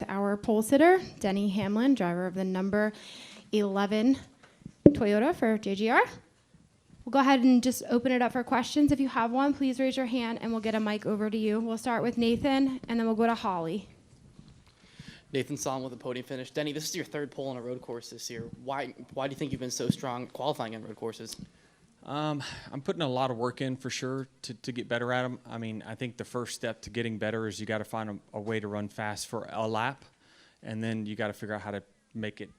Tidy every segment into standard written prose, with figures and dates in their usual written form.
our pole sitter, Denny Hamlin, driver of the number 11 Toyota for JGR. We'll go ahead and just open it up for questions. If you have one, please raise your hand and we'll get a mic over to you. We'll start with Nathan and then we'll go to Holly. Nathan Solomon with a podium finish. Denny, this is your third pole on a road course this year. Why do you think you've been so strong qualifying on road courses? I'm putting a lot of work in for sure to get better at them. I mean, I think the first step to getting better is you got to find a way to run fast for a lap, and then you got to figure out how to make it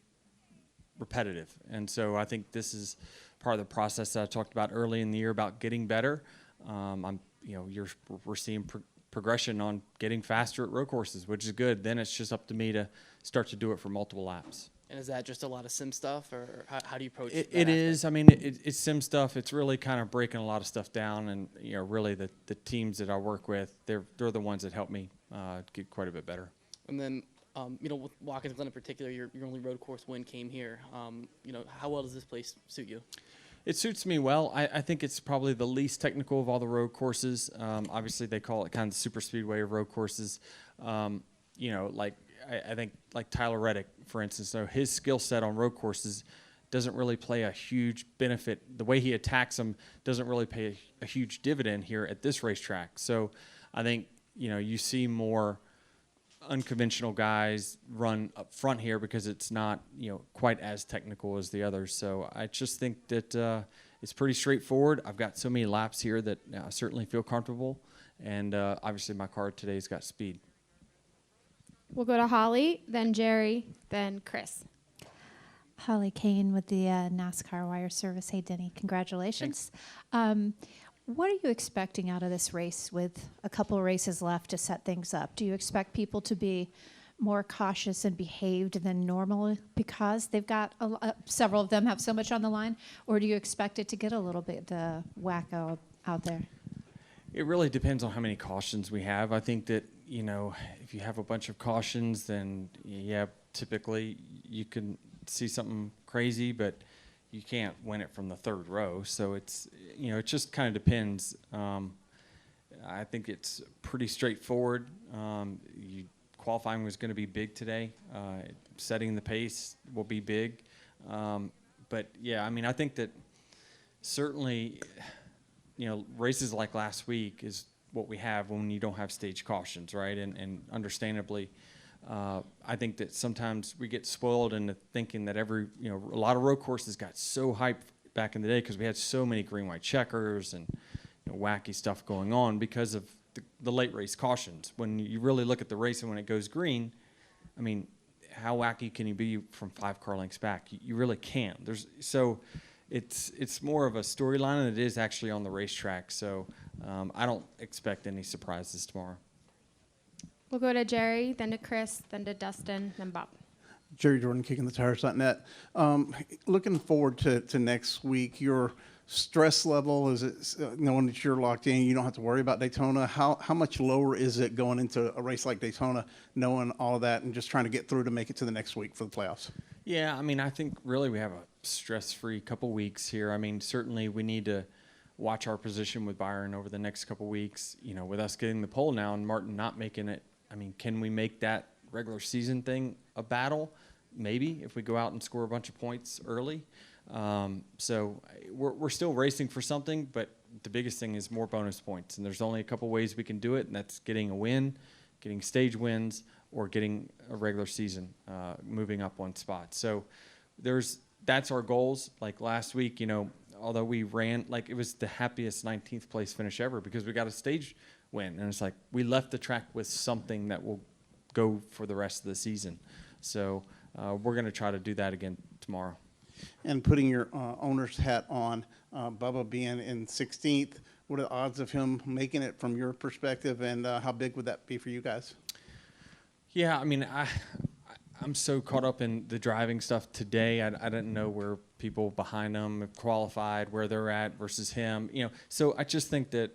repetitive. And so I think this is part of the process that I talked about early in the year about getting better. We're seeing progression on getting faster at road courses, which is good. Then it's just up to me to start to do it for multiple laps. And is that just a lot of sim stuff, or how do you approach it? It is. I mean, it's sim stuff. It's really kind of breaking a lot of stuff down, and really the teams that I work with, they're the ones that help me get quite a bit better. And then, with Watkins Glen in particular, your only road course win came here. How well does this place suit you? It suits me well. I think it's probably the least technical of all the road courses. Obviously, they call it kind of the super speedway of road courses. I think like Tyler Reddick, for instance, so his skill set on road courses doesn't really play a huge benefit. The way he attacks them doesn't really pay a huge dividend here at this racetrack. So I think, you see more unconventional guys run up front here because it's not, quite as technical as the others. So I just think that it's pretty straightforward. I've got so many laps here that I certainly feel comfortable. And obviously my car today's got speed. We'll go to Holly, then Jerry, then Chris. Holly Kane with the NASCAR Wire Service. Hey, Denny, congratulations. What are you expecting out of this race with a couple of races left to set things up? Do you expect people to be more cautious and behaved than normal because they've got several of them have so much on the line? Or do you expect it to get a little bit wacko out there? It really depends on how many cautions we have. I think that, if you have a bunch of cautions, then, typically you can see something crazy, but you can't win it from the third row. So it's, it just kind of depends. I think it's pretty straightforward. Qualifying was going to be big today. Setting the pace will be big. I think that certainly, races like last week is what we have when you don't have stage cautions, right? And understandably, I think that sometimes we get spoiled into thinking that a lot of road courses got so hyped back in the day because we had so many green-white checkers and wacky stuff going on because of the late race cautions. When you really look at the race and when it goes green, I mean, how wacky can you be from 5 car lengths back? You really can't. It's more of a storyline than it is actually on the racetrack. So I don't expect any surprises tomorrow. We'll go to Jerry, then to Chris, then to Dustin, then Bob. Jerry Jordan, KickingTheTires.net. Looking forward to next week, your stress level, is it knowing that you're locked in, you don't have to worry about Daytona? How much lower is it going into a race like Daytona, knowing all of that and just trying to get through to make it to the next week for the playoffs? Yeah, I mean, I think really we have a stress-free couple weeks here. I mean, certainly we need to watch our position with Byron over the next couple weeks. With us getting the pole now and Martin not making it, I mean, can we make that regular season thing a battle? Maybe, if we go out and score a bunch of points early. So we're still racing for something, but the biggest thing is more bonus points. And there's only a couple ways we can do it, and that's getting a win, getting stage wins, or getting a regular season, moving up one spot. So that's our goals. Like last week, although we ran, it was the happiest 19th place finish ever because we got a stage win. And it's like we left the track with something that will go for the rest of the season. So we're going to try to do that again tomorrow. And putting your owner's hat on, Bubba being in 16th, what are the odds of him making it from your perspective, and how big would that be for you guys? Yeah, I mean, I'm so caught up in the driving stuff today. I didn't know where people behind him have qualified, where they're at versus him. So I just think that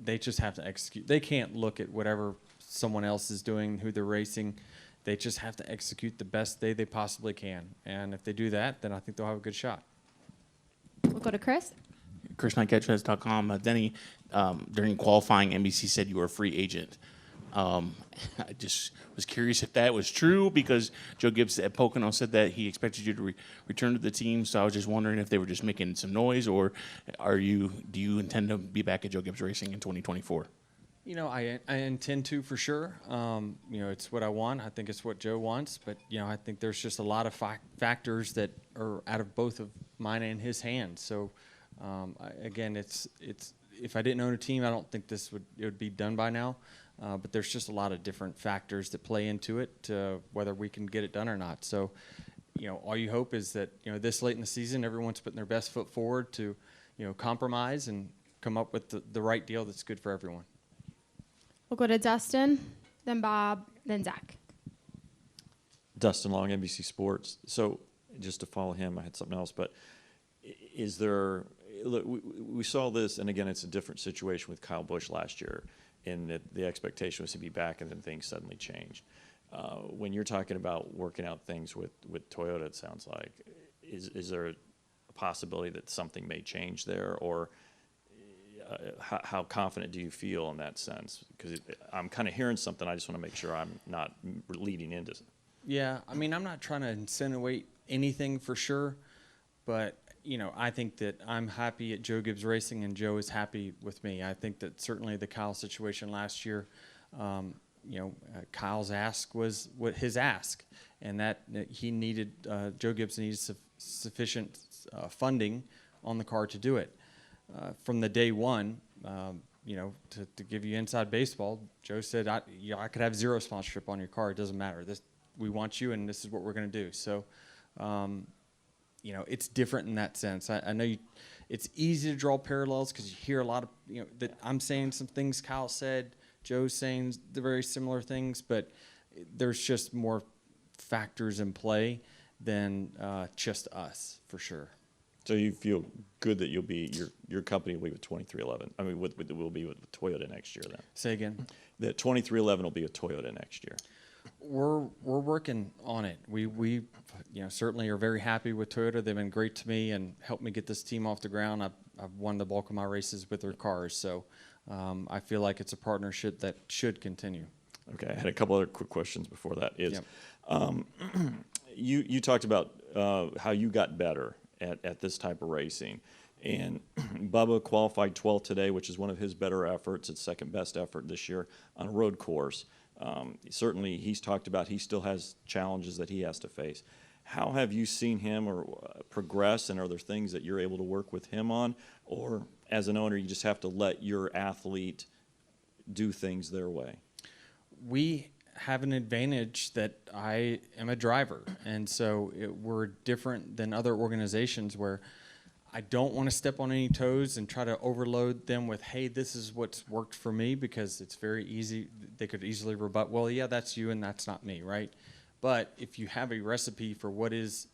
they just have to execute. They can't look at whatever someone else is doing, who they're racing. They just have to execute the best day they possibly can. And if they do that, then I think they'll have a good shot. We'll go to Chris. ChrisKnightCatchers.com. Denny, during qualifying, NBC said you were a free agent. I just was curious if that was true because Joe Gibbs at Pocono said that he expected you to return to the team. So I was just wondering if they were just making some noise, or do you intend to be back at Joe Gibbs Racing in 2024? You know, I intend to for sure. You know, it's what I want. I think it's what Joe wants. But, you know, I think there's just a lot of factors that are out of both of mine and his hands. So, again, it's if I didn't own a team, I don't think it would be done by now. But there's just a lot of different factors that play into it, whether we can get it done or not. So, you know, all you hope is that, you know, this late in the season, everyone's putting their best foot forward to, you know, compromise and come up with the right deal that's good for everyone. We'll go to Dustin, then Bob, then Zach. Dustin Long, NBC Sports. So just to follow him, I had something else, but is there, look, we saw this, and again, it's a different situation with Kyle Busch last year, in that the expectation was to be back and then things suddenly changed. When you're talking about working out things with Toyota, it sounds like, is there a possibility that something may change there, or how confident do you feel in that sense? Because I'm kind of hearing something. I just want to make sure I'm not leading into it. Yeah, I mean, I'm not trying to insinuate anything for sure, but, you know, I think that I'm happy at Joe Gibbs Racing and Joe is happy with me. I think that certainly the Kyle situation last year, you know, Kyle's ask was what his ask, and that he needed, Joe Gibbs needed sufficient funding on the car to do it. From the day one, you know, to give you inside baseball, Joe said, I could have zero sponsorship on your car. It doesn't matter. We want you, and this is what we're going to do. So, you know, it's different in that sense. I know it's easy to draw parallels because you hear a lot of, you know, that I'm saying some things Kyle said, Joe's saying the very similar things, but there's just more factors in play than just us, for sure. So you feel good that you'll be your company will be with 2311. I mean, will be with Toyota next year then. Say again. That 2311 will be with Toyota next year. We're working on it. We you know, certainly are very happy with Toyota. They've been great to me and helped me get this team off the ground. I've won the bulk of my races with their cars, so I feel like it's a partnership that should continue. Okay, I had a couple other quick questions before that. Yep. You talked about how you got better at this type of racing. And Bubba qualified 12th today, which is one of his better efforts. It's second best effort this year on a road course. Certainly, he's talked about he still has challenges that he has to face. How have you seen him or progress, and are there things that you're able to work with him on? Or as an owner, you just have to let your athlete do things their way? We have an advantage that I am a driver, and so we're different than other organizations where I don't want to step on any toes and try to overload them with, hey, this is what's worked for me, because it's very easy. They could easily rebut, well, yeah, that's you and that's not me, right? But if you have a recipe for what is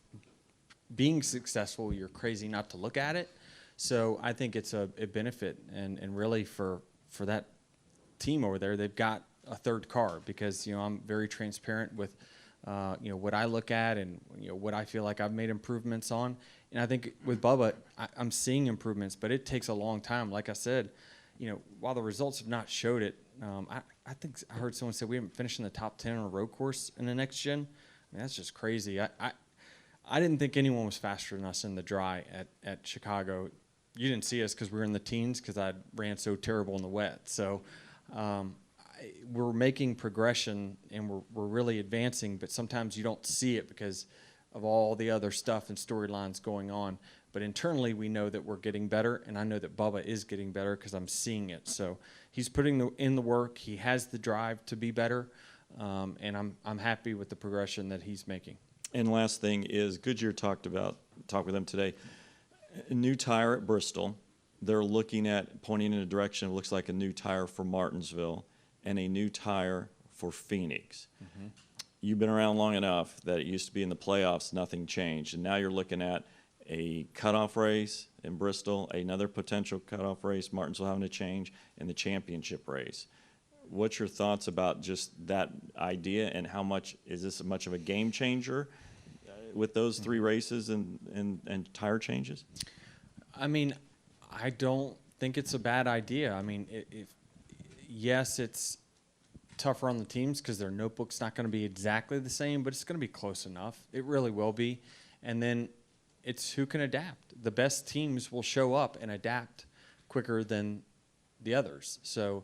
being successful, you're crazy not to look at it. So I think it's a benefit, and really for that team over there, they've got a third car, because, you know, I'm very transparent with, you know, what I look at and, you know, what I feel like I've made improvements on. And I think with Bubba, I'm seeing improvements, but it takes a long time. Like I said, you know, while the results have not showed it, I think I heard someone say we haven't finished in the top 10 on a road course in the next gen. I mean, that's just crazy. I didn't think anyone was faster than us in the dry at Chicago. You didn't see us because we were in the teens, because I ran so terrible in the wet. So we're making progression, and we're really advancing, but sometimes you don't see it because of all the other stuff and storylines going on. But internally, we know that we're getting better, and I know that Bubba is getting better because I'm seeing it. So he's putting in the work. He has the drive to be better, and I'm happy with the progression that he's making. And last thing is, Goodyear talked with them today. A new tire at Bristol. They're looking at pointing in a direction. It looks like a new tire for Martinsville and a new tire for Phoenix. Mm-hmm. You've been around long enough that it used to be in the playoffs, nothing changed. And now you're looking at a cutoff race in Bristol, another potential cutoff race, Martinsville having to change, and the championship race. What's your thoughts about just that idea, and how much is this much of a game changer with those three races and tire changes? I mean, I don't think it's a bad idea. I mean, yes, it's tougher on the teams because their notebook's not going to be exactly the same, but it's going to be close enough. It really will be. And then it's who can adapt. The best teams will show up and adapt quicker than the others. So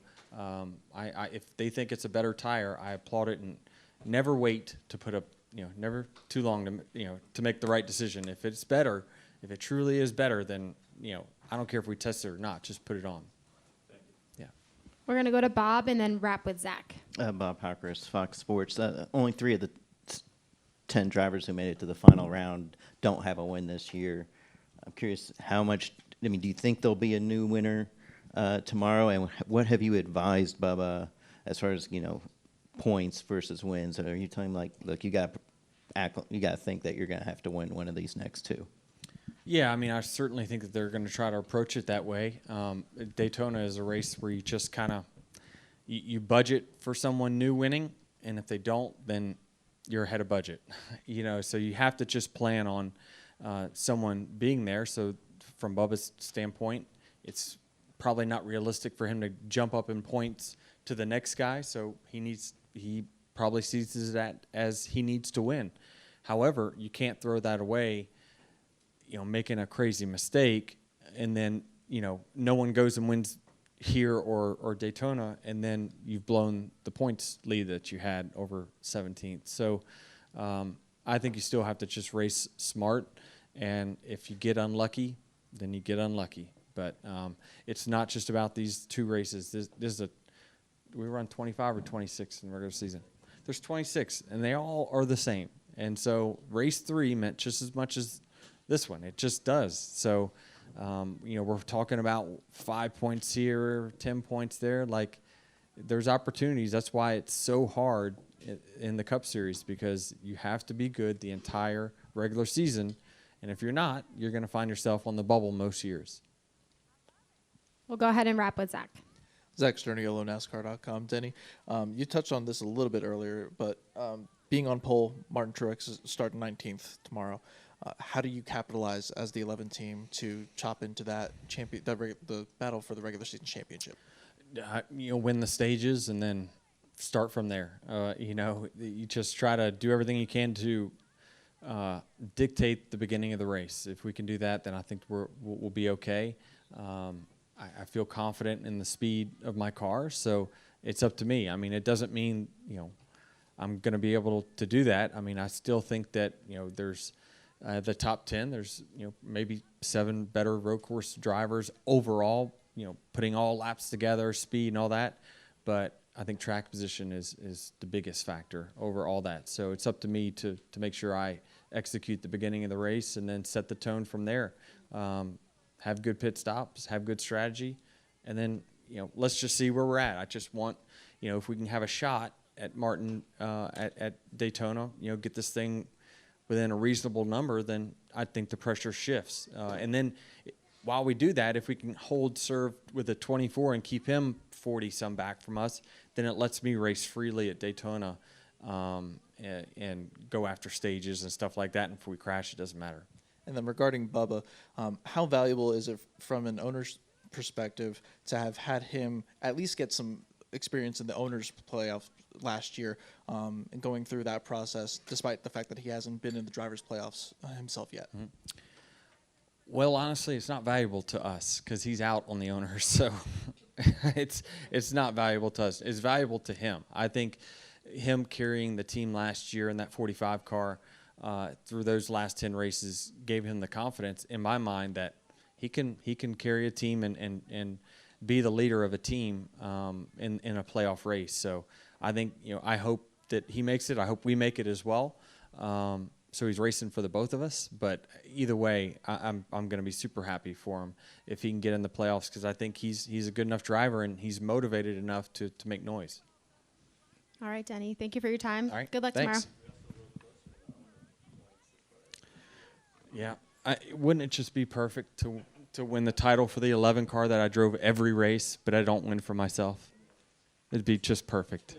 if they think it's a better tire, I applaud it, and never wait to put up, never too long to make the right decision. If it's better, if it truly is better, then, I don't care if we test it or not, just put it on. Yeah. We're going to go to Bob and then wrap with Zach. Bob Hawkers, Fox Sports. Only 3 of the 10 drivers who made it to the final round don't have a win this year. I'm curious how much, do you think there'll be a new winner tomorrow? And what have you advised Bubba as far as, points versus wins? Are you telling him, look, you got to think that you're going to have to win one of these next 2? Yeah, I certainly think that they're going to try to approach it that way. Daytona is a race where you just kind of you budget for someone new winning, and if they don't, then you're ahead of budget. So you have to just plan on someone being there. So from Bubba's standpoint, it's probably not realistic for him to jump up in points to the next guy. So he probably sees that as he needs to win. However, you can't throw that away, making a crazy mistake, and then, no one goes and wins here or Daytona, and then you've blown the points lead that you had over 17th. So I think you still have to just race smart, and if you get unlucky, then you get unlucky. But it's not just about these 2 races. This is we run 25 or 26 in the regular season. There's 26, and they all are the same. And so race 3 meant just as much as this one. It just does. So, we're talking about 5 points here, 10 points there. There's opportunities. That's why it's so hard in the Cup Series, because you have to be good the entire regular season. And if you're not, you're going to find yourself on the bubble most years. We'll go ahead and wrap with Zach. Zach Sterniolo, NASCAR.com. Denny, you touched on this a little bit earlier, but being on pole, Martin Truex is starting 19th tomorrow. How do you capitalize as the 11 team to chop into that the battle for the regular season championship? Win the stages and then start from there. You just try to do everything you can to dictate the beginning of the race. If we can do that, then I think we'll be okay. I feel confident in the speed of my car, so it's up to me. It doesn't mean I'm going to be able to do that. I still think that there's the top 10. There's maybe 7 better road course drivers overall. Putting all laps together, speed and all that. But I think track position is the biggest factor over all that. So it's up to me to make sure I execute the beginning of the race and then set the tone from there. Have good pit stops, have good strategy, and then let's just see where we're at. I just want if we can have a shot at Martin at Daytona, get this thing within a reasonable number, then I think the pressure shifts. And then while we do that, if we can hold serve with a 24 and keep him 40-some back from us, then it lets me race freely at Daytona and go after stages and stuff like that. And if we crash, it doesn't matter. And then regarding Bubba, how valuable is it from an owner's perspective to have had him at least get some experience in the owners' playoff last year and going through that process, despite the fact that he hasn't been in the drivers' playoffs himself yet? Mm-hmm. Well, honestly, it's not valuable to us because he's out on the owners, so it's not valuable to us. It's valuable to him. I think him carrying the team last year in that 45 car through those last 10 races gave him the confidence in my mind that he can carry a team and be the leader of a team in a playoff race. So I think I hope that he makes it. I hope we make it as well. So he's racing for the both of us. But either way, I'm going to be super happy for him if he can get in the playoffs because I think he's a good enough driver and he's motivated enough to make noise. All right, Denny. Thank you for your time. All right. Good luck Thanks. tomorrow. Yeah. Wouldn't it just be perfect to win the title for the 11 car that I drove every race, but I don't win for myself? It'd be just perfect.